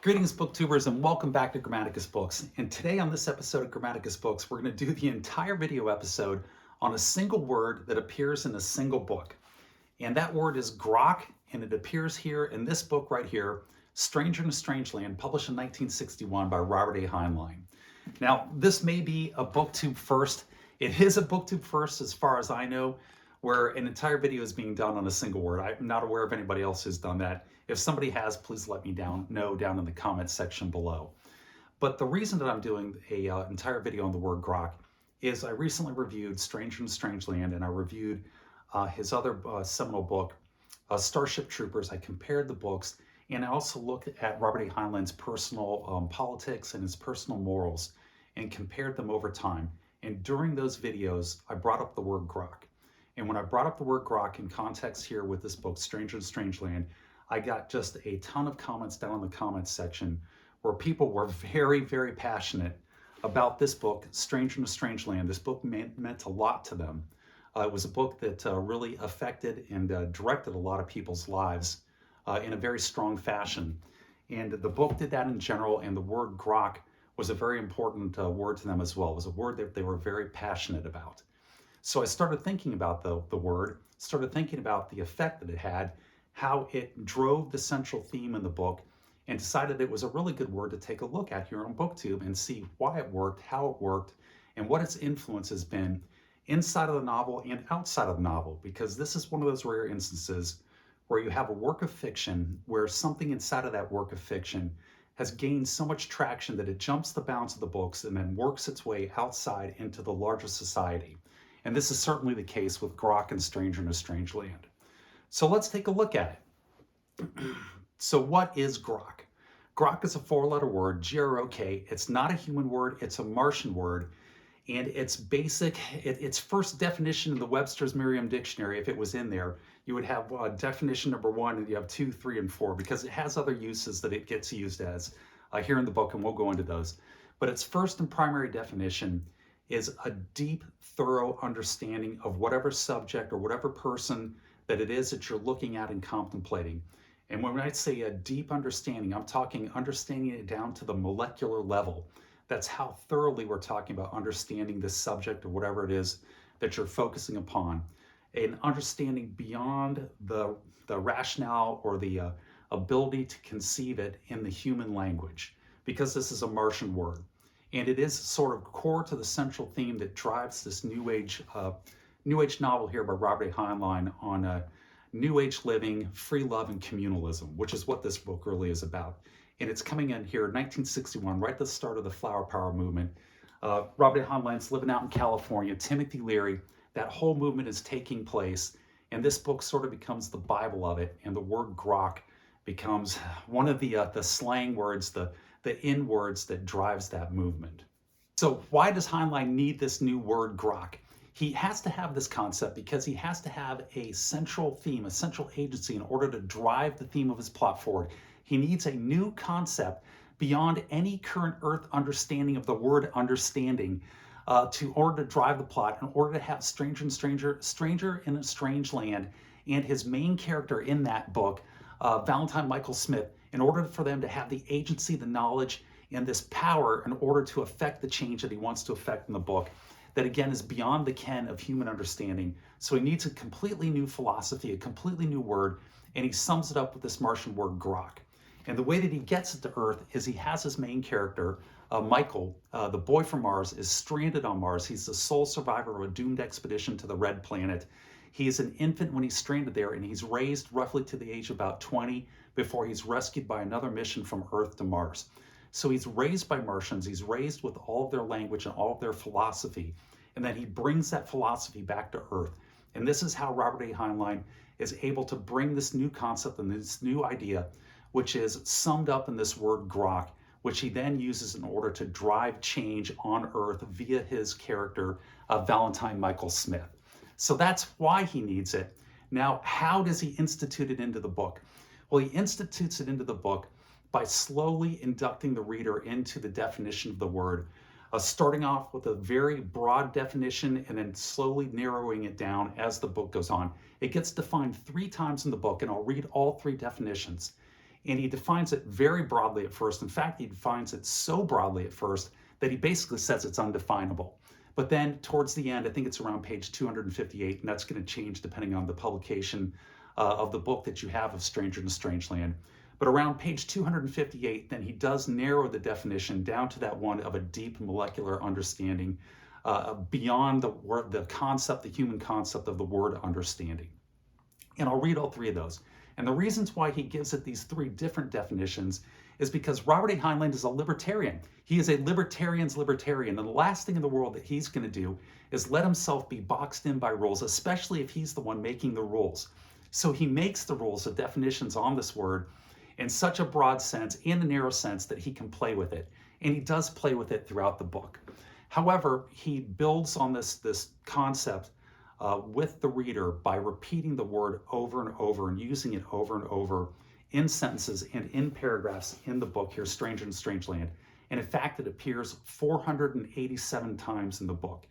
Greetings, booktubers, and welcome back to Grammaticus Books. And today on this episode of Grammaticus Books, we're going to do the entire video episode on a single word that appears in a single book. And that word is grok, and it appears here in this book right here, Stranger in a Strange Land, published in 1961 by Robert A. Heinlein. Now, this may be a booktube first. It is a booktube first as far as I know, where an entire video is being done on a single word. I'm not aware of anybody else who's done that. If somebody has, please let me know down in the comments section below. But the reason that I'm doing an entire video on the word grok is I recently reviewed Stranger in a Strange Land, and I reviewed his other seminal book, Starship Troopers. I compared the books, and I also looked at Robert A. Heinlein's personal politics and his personal morals and compared them over time. And during those videos, I brought up the word grok. And when I brought up the word grok in context here with this book, Stranger in a Strange Land, I got just a ton of comments down in the comments section where people were very, very passionate about this book, Stranger in a Strange Land. This book meant a lot to them. It was a book that really affected and directed a lot of people's lives in a very strong fashion. And the book did that in general, and the word grok was a very important word to them as well. It was a word that they were very passionate about. So I started thinking about the word, started thinking about the effect that it had, how it drove the central theme in the book, and decided it was a really good word to take a look at here on BookTube and see why it worked, how it worked, and what its influence has been inside of the novel and outside of the novel, because this is one of those rare instances where you have a work of fiction where something inside of that work of fiction has gained so much traction that it jumps the bounds of the books and then works its way outside into the larger society. And this is certainly the case with Grok and Stranger in a Strange Land. So let's take a look at it. So what is grok? Grok is a four-letter word, G-R-O-K. It's not a human word, it's a Martian word. And its its first definition in the Webster's Merriam Dictionary, if it was in there, you would have definition number 1, and you have 2, 3, and 4, because it has other uses that it gets used as here in the book, and we'll go into those. But its first and primary definition is a deep, thorough understanding of whatever subject or whatever person that it is that you're looking at and contemplating. And when I say a deep understanding, I'm talking understanding it down to the molecular level. That's how thoroughly we're talking about understanding this subject or whatever it is that you're focusing upon. An understanding beyond the rationale or the ability to conceive it in the human language, because this is a Martian word. And it is sort of core to the central theme that drives this New Age novel here by Robert A. Heinlein on New Age living, free love, and communalism, which is what this book really is about. And it's coming in here in 1961, right at the start of the Flower Power movement. Robert A. Heinlein's living out in California, Timothy Leary, that whole movement is taking place, and this book sort of becomes the Bible of it, and the word grok becomes one of the slang words, the in words that drives that movement. So why does Heinlein need this new word grok? He has to have this concept because he has to have a central theme, a central agency in order to drive the theme of his plot forward. He needs a new concept beyond any current Earth understanding of the word understanding in order to drive the plot, in order to have Stranger in a Strange Land, and his main character in that book, Valentine Michael Smith, in order for them to have the agency, the knowledge, and this power in order to affect the change that he wants to affect in the book, that again is beyond the ken of human understanding. So he needs a completely new philosophy, a completely new word, and he sums it up with this Martian word grok. And the way that he gets it to Earth is he has his main character, Michael, the boy from Mars, is stranded on Mars. He's the sole survivor of a doomed expedition to the Red Planet. He is an infant when he's stranded there, and he's raised roughly to the age of about 20 before he's rescued by another mission from Earth to Mars. So he's raised by Martians, he's raised with all of their language and all of their philosophy, and then he brings that philosophy back to Earth. And this is how Robert A. Heinlein is able to bring this new concept and this new idea, which is summed up in this word grok, which he then uses in order to drive change on Earth via his character, Valentine Michael Smith. So that's why he needs it. Now, how does he institute it into the book? Well, he institutes it into the book by slowly inducting the reader into the definition of the word, starting off with a very broad definition and then slowly narrowing it down as the book goes on. It gets defined 3 times in the book, and I'll read all 3 definitions. And he defines it very broadly at first. In fact, he defines it so broadly at first that he basically says it's undefinable. But then towards the end, I think it's around page 258, and that's going to change depending on the publication of the book that you have of Stranger in a Strange Land. But around page 258, then he does narrow the definition down to that one of a deep molecular understanding beyond the concept, the human concept of the word understanding. And I'll read all three of those. And the reasons why he gives it these three different definitions is because Robert A. Heinlein is a libertarian. He is a libertarian's libertarian. And the last thing in the world that he's going to do is let himself be boxed in by rules, especially if he's the one making the rules. So he makes the rules, the definitions on this word, in such a broad sense and a narrow sense that he can play with it. And he does play with it throughout the book. However, he builds on this concept with the reader by repeating the word over and over and using it over and over in sentences and in paragraphs in the book here, Stranger in a Strange Land. And in fact, it appears 487 times in the book.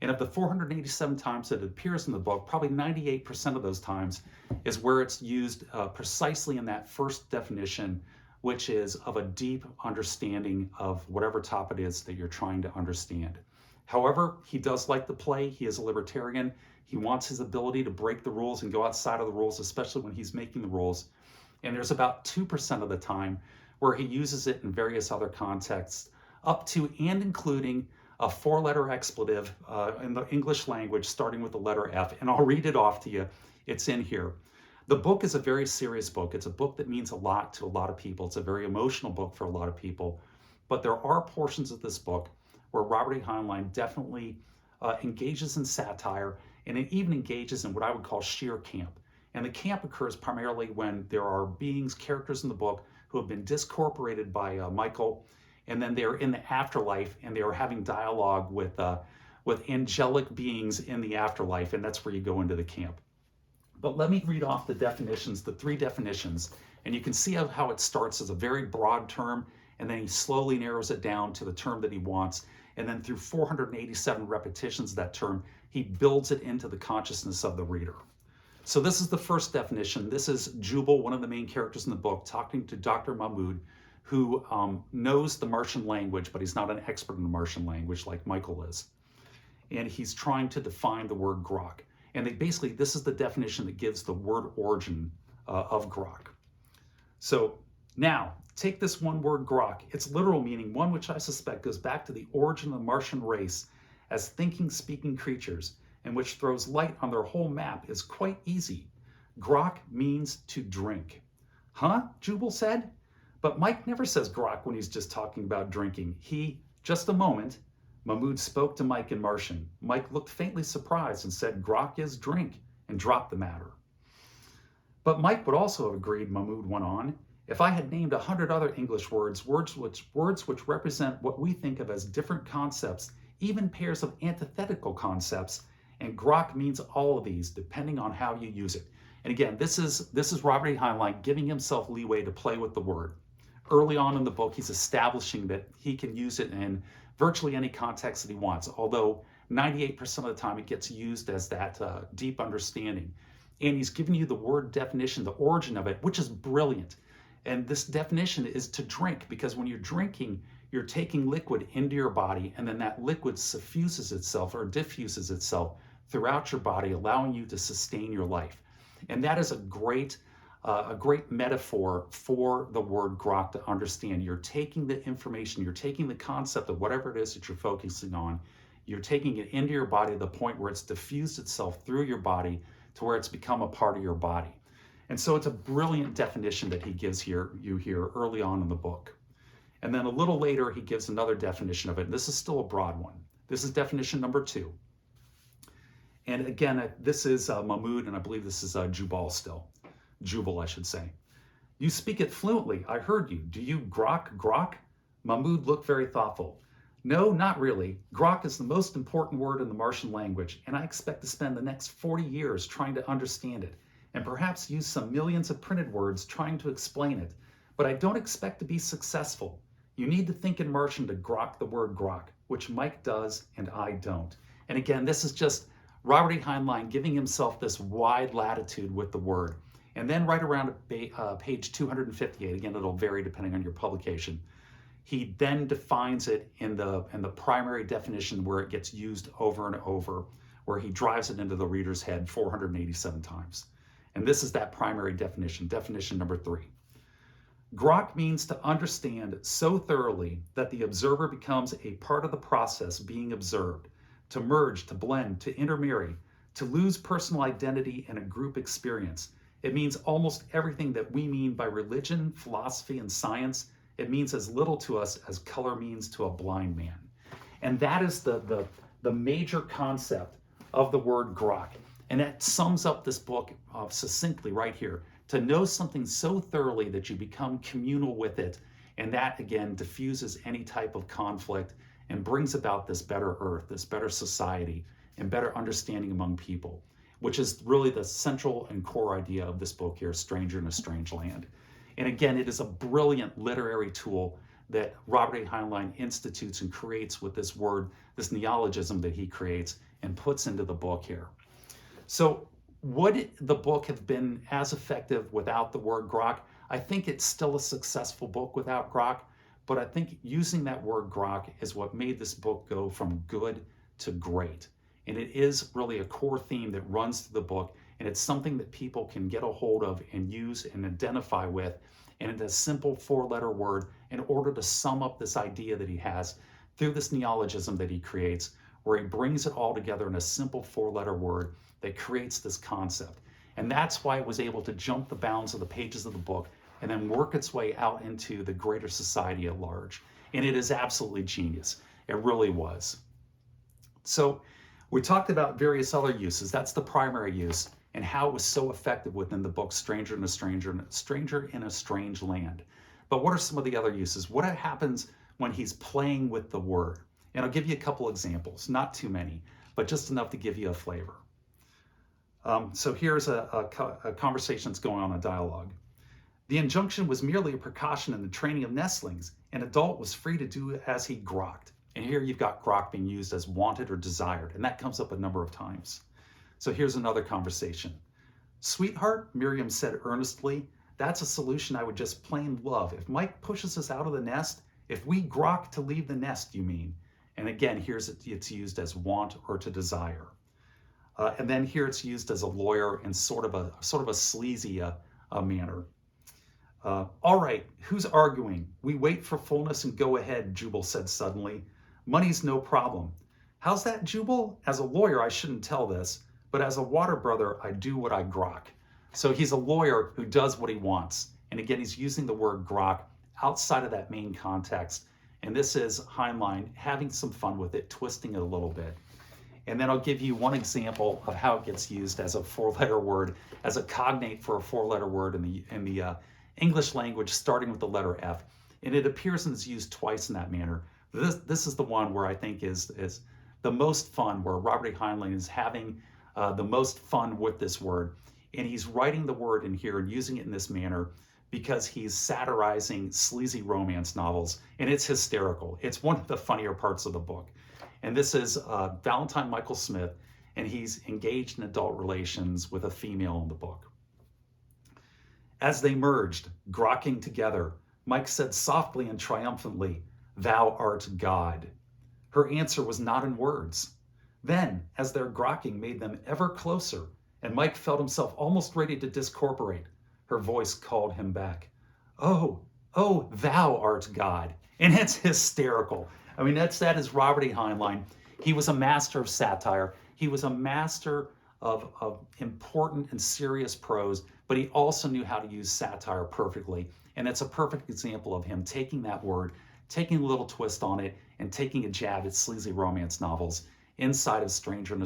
And of the 487 times that it appears in the book, probably 98% of those times is where it's used precisely in that first definition, which is of a deep understanding of whatever topic it is that you're trying to understand. However, he does like to play. He is a libertarian. He wants his ability to break the rules and go outside of the rules, especially when he's making the rules. And there's about 2% of the time where he uses it in various other contexts, up to and including a 4-letter expletive in the English language, starting with the letter F. And I'll read it off to you. It's in here. The book is a very serious book. It's a book that means a lot to a lot of people. It's a very emotional book for a lot of people. But there are portions of this book where Robert A. Heinlein definitely engages in satire, and it even engages in what I would call sheer camp. And the camp occurs primarily when there are beings, characters in the book, who have been discorporated by Michael, and then they're in the afterlife, and they are having dialogue with angelic beings in the afterlife, and that's where you go into the camp. But let me read off the definitions, the three definitions, and you can see how it starts as a very broad term, and then he slowly narrows it down to the term that he wants, and then through 487 repetitions of that term, he builds it into the consciousness of the reader. So this is the first definition. This is Jubal, one of the main characters in the book, talking to Dr. Mahmoud, who knows the Martian language, but he's not an expert in the Martian language like Michael is. And he's trying to define the word grok. And this is the definition that gives the word origin of grok. So now, take this one word grok. Its literal meaning, one which I suspect goes back to the origin of the Martian race as thinking, speaking creatures, and which throws light on their whole map, is quite easy. Grok means to drink. Huh? Jubal said. But Mike never says grok when he's just talking about drinking. Just a moment, Mahmoud spoke to Mike in Martian. Mike looked faintly surprised and said, grok is drink, and dropped the matter. But Mike would also have agreed, Mahmoud went on, if I had named 100 other English words which represent what we think of as different concepts, even pairs of antithetical concepts, and grok means all of these, depending on how you use it. And again, this is Robert A. Heinlein giving himself leeway to play with the word. Early on in the book, he's establishing that he can use it in virtually any context that he wants, although 98% of the time it gets used as that deep understanding. And he's giving you the word definition, the origin of it, which is brilliant. And this definition is to drink, because when you're drinking, you're taking liquid into your body, and then that liquid suffuses itself or diffuses itself throughout your body, allowing you to sustain your life. And that is a great metaphor for the word grok to understand. You're taking the information, you're taking the concept of whatever it is that you're focusing on, you're taking it into your body to the point where it's diffused itself through your body to where it's become a part of your body. And so it's a brilliant definition that he gives you here early on in the book. And then a little later, he gives another definition of it. And this is still a broad one. This is definition number 2. And again, this is Mahmoud, and I believe this is Jubal, I should say. You speak it fluently. I heard you. Do you grok? Mahmoud looked very thoughtful. No, not really. Grok is the most important word in the Martian language, and I expect to spend the next 40 years trying to understand it, and perhaps use some millions of printed words trying to explain it. But I don't expect to be successful. You need to think in Martian to grok the word grok, which Mike does and I don't. And again, this is just Robert A. Heinlein giving himself this wide latitude with the word. And then right around page 258, again, it'll vary depending on your publication, he then defines it in the primary definition where it gets used over and over, where he drives it into the reader's head 487 times. And this is that primary definition, definition number 3. Grok means to understand so thoroughly that the observer becomes a part of the process being observed, to merge, to blend, to intermarry, to lose personal identity in a group experience. It means almost everything that we mean by religion, philosophy, and science. It means as little to us as color means to a blind man. And that is the major concept of the word grok. And that sums up this book succinctly right here. To know something so thoroughly that you become communal with it. And that, again, diffuses any type of conflict and brings about this better earth, this better society, and better understanding among people, which is really the central and core idea of this book here, Stranger in a Strange Land. And again, it is a brilliant literary tool that Robert A. Heinlein institutes and creates with this word, this neologism that he creates and puts into the book here. So would the book have been as effective without the word grok? I think it's still a successful book without grok, but I think using that word grok is what made this book go from good to great. And it is really a core theme that runs through the book, and it's something that people can get a hold of and use and identify with. And it's a simple 4-letter word in order to sum up this idea that he has through this neologism that he creates, where he brings it all together in a simple 4-letter word that creates this concept. And that's why it was able to jump the bounds of the pages of the book and then work its way out into the greater society at large. And it is absolutely genius. It really was. So we talked about various other uses. That's the primary use, and how it was so effective within the book Stranger in a Strange Land. But what are some of the other uses? What happens when he's playing with the word? And I'll give you a couple examples, not too many, but just enough to give you a flavor. So here's a conversation that's going on, a dialogue. The injunction was merely a precaution in the training of nestlings. An adult was free to do as he grokked. And here you've got grok being used as wanted or desired, and that comes up a number of times. So here's another conversation. Sweetheart, Miriam said earnestly, that's a solution I would just plain love. If Mike pushes us out of the nest, if we grok to leave the nest, you mean? And again, here's it's used as want or to desire. And then here it's used as a lawyer in sort of a sleazy manner. All right, who's arguing? We wait for fullness and go ahead, Jubal said suddenly. Money's no problem. How's that, Jubal? As a lawyer, I shouldn't tell this, but as a water brother, I do what I grok. So he's a lawyer who does what he wants. And again, he's using the word grok outside of that main context. And this is Heinlein having some fun with it, twisting it a little bit. And then I'll give you one example of how it gets used as a 4-letter word, as a cognate for a 4-letter word in the English language, starting with the letter F. And it appears and is used twice in that manner. This is the one where I think is the most fun, where Robert A. Heinlein is having the most fun with this word. And he's writing the word in here and using it in this manner because he's satirizing sleazy romance novels. And it's hysterical. It's one of the funnier parts of the book. And this is Valentine Michael Smith, and he's engaged in adult relations with a female in the book. As they merged, grokking together, Mike said softly and triumphantly, "Thou art God." Her answer was not in words. Then, as their grokking made them ever closer, and Mike felt himself almost ready to discorporate, her voice called him back. Oh, thou art God. And it's hysterical. I mean, that is Robert A. Heinlein. He was a master of satire. He was a master of important and serious prose, but he also knew how to use satire perfectly. And it's a perfect example of him taking that word, taking a little twist on it, and taking a jab at sleazy romance novels inside of Stranger in a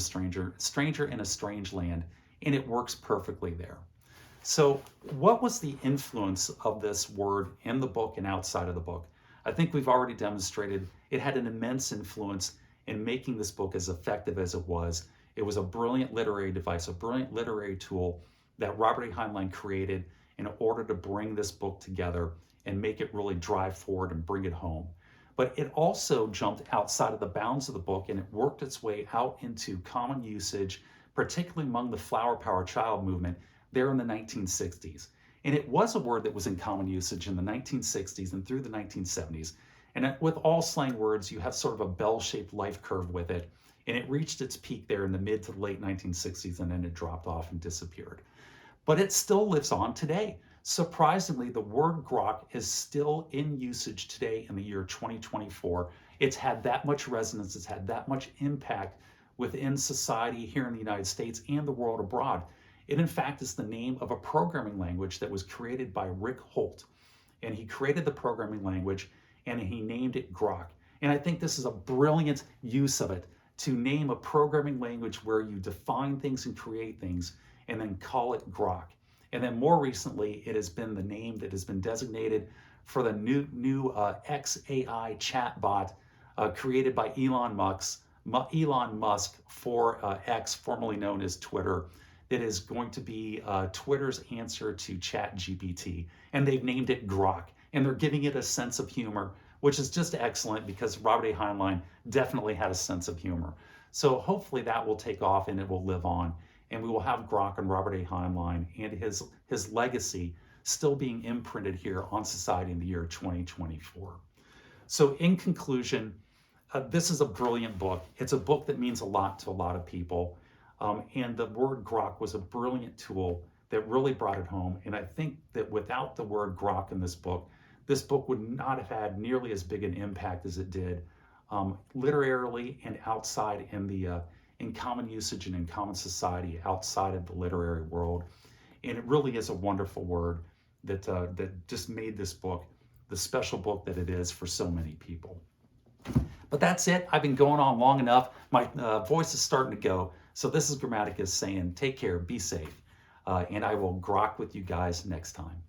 Strange Land, and it works perfectly there. So what was the influence of this word in the book and outside of the book? I think we've already demonstrated it had an immense influence in making this book as effective as it was. It was a brilliant literary device, a brilliant literary tool that Robert A. Heinlein created in order to bring this book together and make it really drive forward and bring it home. But it also jumped outside of the bounds of the book, and it worked its way out into common usage, particularly among the flower power child movement there in the 1960s. And it was a word that was in common usage in the 1960s and through the 1970s. And with all slang words, you have sort of a bell-shaped life curve with it. And it reached its peak there in the mid to late 1960s, and then it dropped off and disappeared. But it still lives on today. Surprisingly, the word grok is still in usage today in the year 2024. It's had that much resonance, it's had that much impact within society here in the United States and the world abroad. It, in fact, is the name of a programming language that was created by Rick Holt. And he created the programming language and he named it Grok. And I think this is a brilliant use of it, to name a programming language where you define things and create things and then call it Grok. And then more recently, it has been the name that has been designated for the new XAI chatbot created by Elon Musk for X, formerly known as Twitter, that is going to be Twitter's answer to ChatGPT. And they've named it Grok. And they're giving it a sense of humor, which is just excellent because Robert A. Heinlein definitely had a sense of humor. So hopefully that will take off and it will live on. And we will have Grok and Robert A. Heinlein and his legacy still being imprinted here on society in the year 2024. So in conclusion, this is a brilliant book. It's a book that means a lot to a lot of people. And the word Grok was a brilliant tool that really brought it home. And I think that without the word Grok in this book would not have had nearly as big an impact as it did literarily and outside in common usage and in common society outside of the literary world. And it really is a wonderful word that just made this book the special book that it is for so many people. But that's it. I've been going on long enough. My voice is starting to go. So this is Grammaticus saying, take care, be safe, and I will grok with you guys next time.